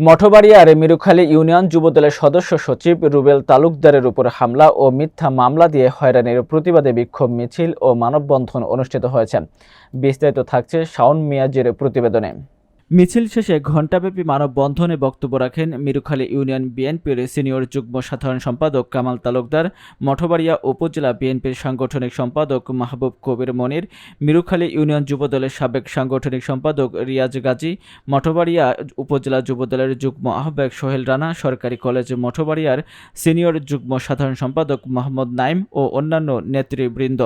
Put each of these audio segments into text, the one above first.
মঠবাড়িয়ার Mirukhali union যুবদলের সদস্য সচিব রুবেল তালুকদারের উপর হামলা ও মিথ্যা মামলা দিয়ে হয়রানির প্রতিবাদে বিক্ষোভ মিছিল ও মানববন্ধন অনুষ্ঠিত হয়েছে। বিস্তারিত থাকছে শাওন মিয়াজের প্রতিবেদনে। মিছিল শেষে ঘণ্টাব্যাপী মানববন্ধনে বক্তব্য রাখেন মিরুখালী ইউনিয়ন বিএনপির সিনিয়র যুগ্ম সাধারণ সম্পাদক কামাল তালুকদার, মঠবাড়িয়া উপজেলা বিএনপির সাংগঠনিক সম্পাদক মাহবুব কবির মনির, মিরুখালী ইউনিয়ন যুবদলের সাবেক সাংগঠনিক সম্পাদক রিয়াজ গাজী, মঠবাড়িয়া উপজেলা যুবদলের যুগ্ম আহ্বায়ক সোহেল রানা, সরকারি কলেজ মঠবাড়িয়ার সিনিয়র যুগ্ম সাধারণ সম্পাদক মোহাম্মদ নাইম ও অন্যান্য নেতৃবৃন্দ।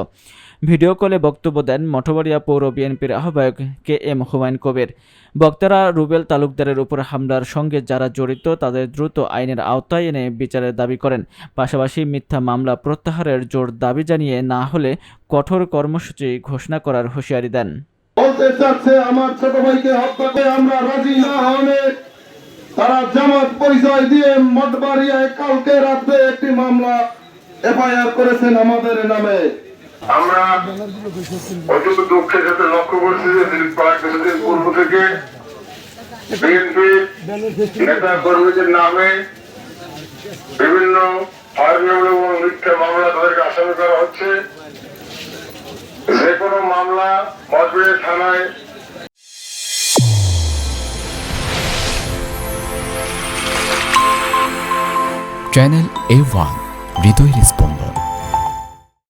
ভিডিও কলে বক্তব্য দেন মঠবাড়িয়া পৌর বিএনপির আহ্বায়ক KM হুমায়ুন কবির। বক্তারা রুবেল তালুকদারের উপর হামলার সঙ্গে যারা জড়িত তাদের দ্রুত আইনের আওতায় এনে বিচারের দাবি করেন। পাশাপাশি মিথ্যা মামলা প্রত্যাহারের জোর দাবি জানিয়ে না হলে কঠোর কর্মসূচি ঘোষণা করার হুঁশিয়ারি দেন। বলতে চাচ্ছে আমার ছোট ভাইকে হত্যা করে আমরা রাজি না হলে তারা জামাত পরিচয় দিয়ে মঠবাড়িয়ায় কালকে রাতে একটি মামলা FIR করেছেন আমাদের নামে। আমরা অত্যন্ত দুঃখের সাথে লক্ষ্য করছি যে কয়েক কিছুদিন পূর্ব থেকে বিএনপি নেতা কর্মীদের নামে বিভিন্ন হয়রানি এবং মিথ্যা মামলা তাদেরকে আসামি করা হচ্ছে। যে কোনো মামলা মঠবাড়িয়া থানায় চ্যানেল A1 হৃদয়ের স্পন্দন।